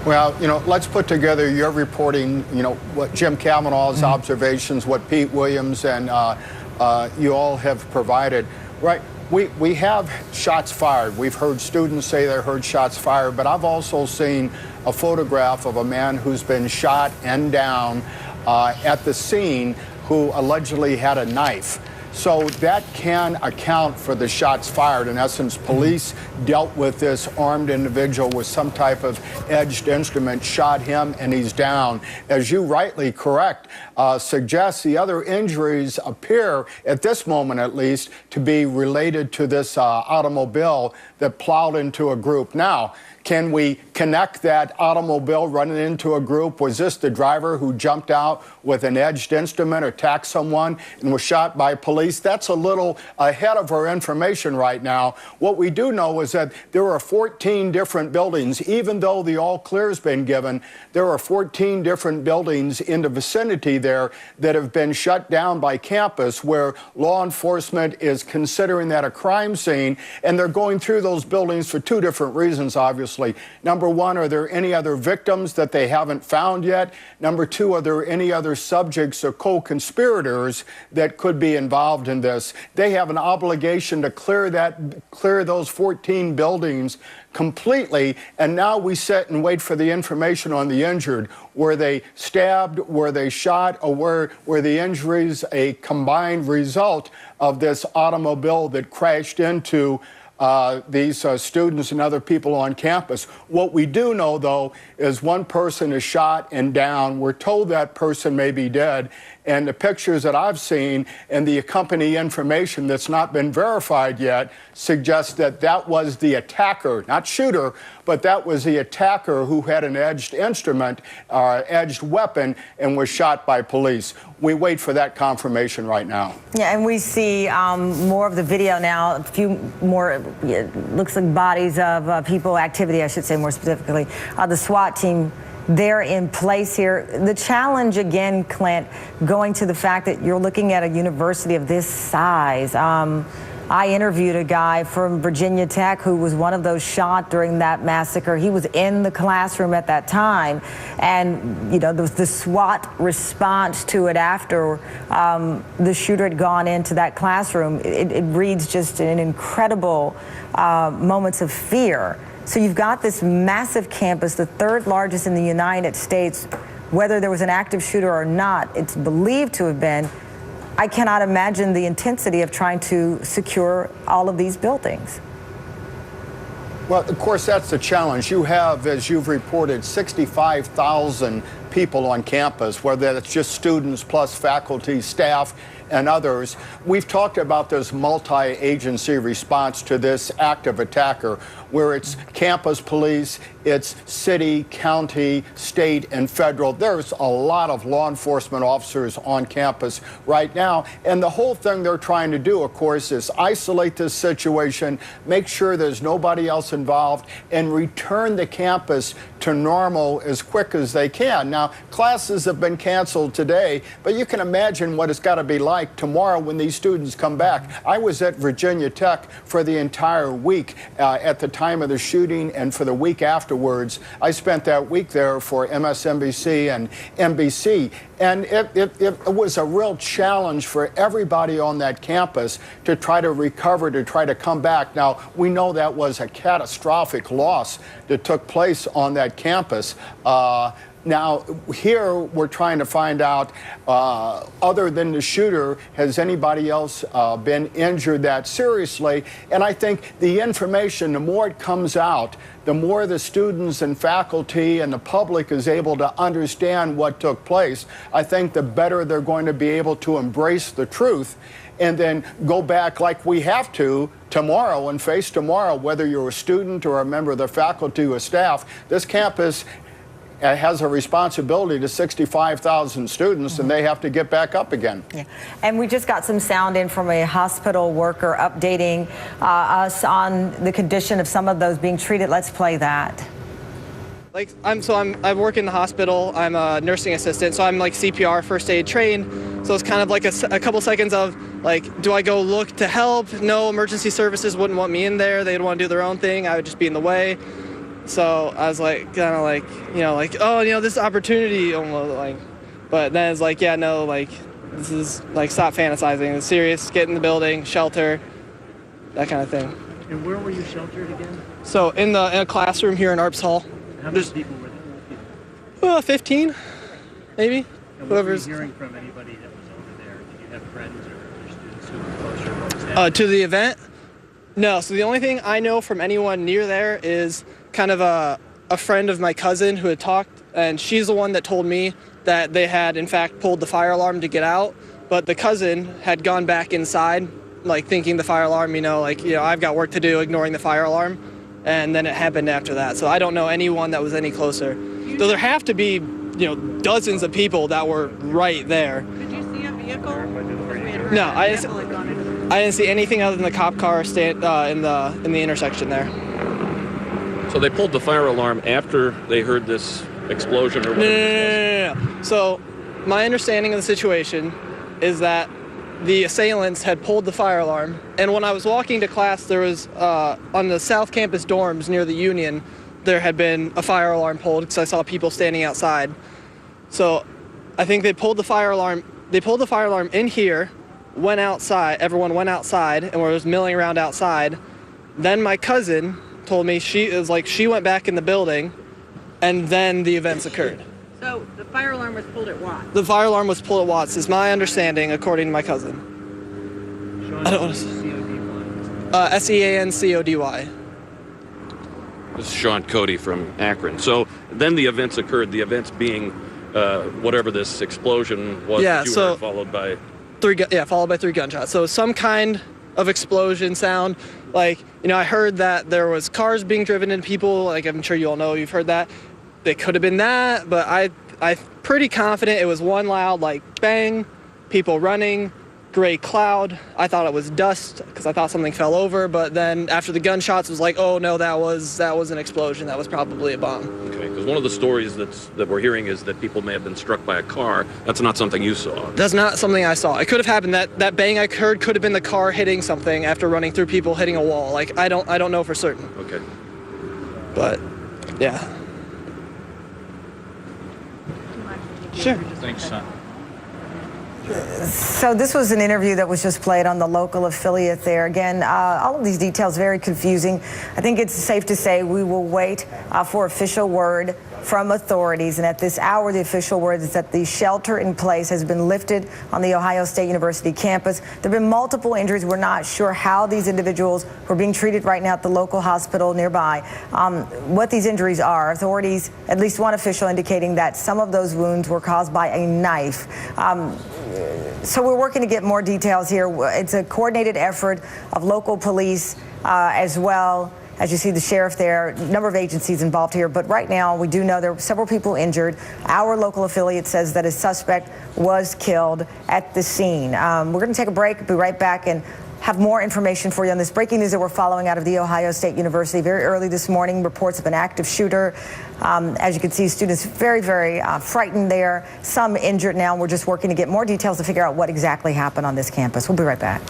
Well, let's put together your reporting, what Jim Cavanaugh's observations, what Pete Williams and you all have provided. Right, we have shots fired. We've heard students say they heard shots fired, but I've also seen a photograph of a man who's been shot and down at the scene who allegedly had a knife. So that can account for the shots fired. In essence, police dealt with this armed individual with some type of edged instrument, shot him, and he's down. As you rightly suggest, the other injuries appear, at this moment at least, to be related to this automobile that plowed into a group. Now, can we connect that automobile running into a group? Was this the driver who jumped out with an edged instrument, attacked someone, and was shot by police? That's a little ahead of our information right now. What we do know is that there are 14 different buildings. Even though the all clear has been given, there are 14 different buildings in the vicinity there that have been shut down by campus, where law enforcement is considering that a crime scene, and they're going through those buildings for two different reasons, obviously. Number one, are there any other victims that they haven't found yet? Number two, are there any other subjects or co-conspirators that could be involved in this? They have an obligation to clear those 14 buildings completely, and now we sit and wait for the information on the injured. Were they stabbed, were they shot, or were the injuries a combined result of this automobile that crashed into these students and other people on campus? What we do know, though, is one person is shot and down. We're told that person may be dead. And the pictures that I've seen and the accompanying information that's not been verified yet suggests that that was the attacker, not shooter, but that was the attacker who had an edged instrument, edged weapon, and was shot by police. We wait for that confirmation right now. Yeah, and we see more of the video now, a few more, looks like bodies of people, activity, I should say more specifically. The SWAT team, they're in place here. The challenge again, Clint, going to the fact that you're looking at a university of this size. I interviewed a guy from Virginia Tech who was one of those shot during that massacre. He was in the classroom at that time, and the SWAT response to it after the shooter had gone into that classroom, it reads just an incredible moments of fear. So you've got this massive campus, the third largest in the United States. Whether there was an active shooter or not, it's believed to have been. I cannot imagine the intensity of trying to secure all of these buildings. Well, of course, that's the challenge. You have, as you've reported, 65,000 people on campus, whether that's just students plus faculty, staff, and others. We've talked about this multi-agency response to this active attacker, where it's campus police, it's city, county, state, and federal. There's a lot of law enforcement officers on campus right now, and the whole thing they're trying to do, of course, is isolate this situation, make sure there's nobody else involved, and return the campus to normal as quick as they can. Now, classes have been canceled today, but you can imagine what it's got to be like tomorrow when these students come back. I was at Virginia Tech for the entire week at the time of the shooting, and for the week afterwards. I spent that week there for MSNBC and NBC, and it was a real challenge for everybody on that campus to try to recover, to try to come back. Now, we know that was a catastrophic loss that took place on that campus. Now, here we're trying to find out, other than the shooter, has anybody else been injured that seriously? And I think the information, the more it comes out, the more the students and faculty and the public is able to understand what took place. I think the better they're going to be able to embrace the truth and then go back like we have to tomorrow and face tomorrow, whether you're a student or a member of the faculty or staff. This campus has a responsibility to 65,000 students, and they have to get back up again. Yeah. And we just got some sound in from a hospital worker updating us on the condition of some of those being treated. Let's play that. I work in the hospital. I'm a nursing assistant, so I'm like CPR, first aid trained. So it's kind of like a couple seconds of like, do I go look to help? No, emergency services wouldn't want me in there. They'd want to do their own thing. I would just be in the way. So I was like, kind of like, oh, this opportunity almost like, but then it's like, yeah, no, like, this is like, stop fantasizing. It's serious. Get in the building, shelter, that kind of thing. And where were you sheltered again? So in a classroom here in Arps Hall. How many people were there? 15, maybe. And what were you hearing from anybody that was over there? Did you have friends or students who were closer? What was that? To the event? No. So the only thing I know from anyone near there is kind of a friend of my cousin who had talked, and she's the one that told me that they had in fact pulled the fire alarm to get out, but the cousin had gone back inside, like thinking the fire alarm, I've got work to do, ignoring the fire alarm, and then it happened after that. So I don't know anyone that was any closer. So there have to be, dozens of people that were right there. Did you see a vehicle? No, I didn't see anything other than the cop car in the intersection there. So they pulled the fire alarm after they heard this explosion or whatever this was? No. So my understanding of the situation is that the assailants had pulled the fire alarm, and when I was walking to class, there was, on the South Campus dorms near the Union, there had been a fire alarm pulled because I saw people standing outside. So I think they pulled the fire alarm in here, went outside, everyone went outside and was milling around outside. Then my cousin told me she went back in the building, and then the events occurred. So the fire alarm was pulled at Watts. The fire alarm was pulled at Watts, is my understanding, according to my cousin. Sean, I don't want to SEANCODY. This is Sean Cody from Akron. So then the events occurred, the events being whatever this explosion was Yeah, that you so- heard, followed by... followed by 3 gunshots. So some kind of explosion sound. Like, I heard that there was cars being driven into people. Like, I'm sure you all know, you've heard that. It could have been that, but I'm pretty confident it was one loud, like, bang, people running, gray cloud. I thought it was dust because I thought something fell over, but then after the gunshots, it was like, oh no, that was an explosion. That was probably a bomb. Okay, because one of the stories that we're hearing is that people may have been struck by a car. That's not something you saw. That's not something I saw. It could have happened. That bang I heard could have been the car hitting something after running through people, hitting a wall. Like, I don't know for certain. Okay. But yeah. Sure. Thanks, son. So this was an interview that was just played on the local affiliate there. Again, all of these details very confusing. I think it's safe to say we will wait for official word from authorities. And at this hour, the official word is that the shelter in place has been lifted on the Ohio State University campus. There have been multiple injuries. We're not sure how these individuals who are being treated right now at the local hospital nearby, what these injuries are. Authorities, at least one official, indicating that some of those wounds were caused by a knife. So we're working to get more details here. It's a coordinated effort of local police as well. As you see the sheriff there, a number of agencies involved here. But right now, we do know there were several people injured. Our local affiliate says that a suspect was killed at the scene. We're going to take a break, be right back, and have more information for you on this breaking news that we're following out of The Ohio State University. Very early this morning, reports of an active shooter. As you can see, students very, very frightened there. Some injured now. We're just working to get more details to figure out what exactly happened on this campus. We'll be right back.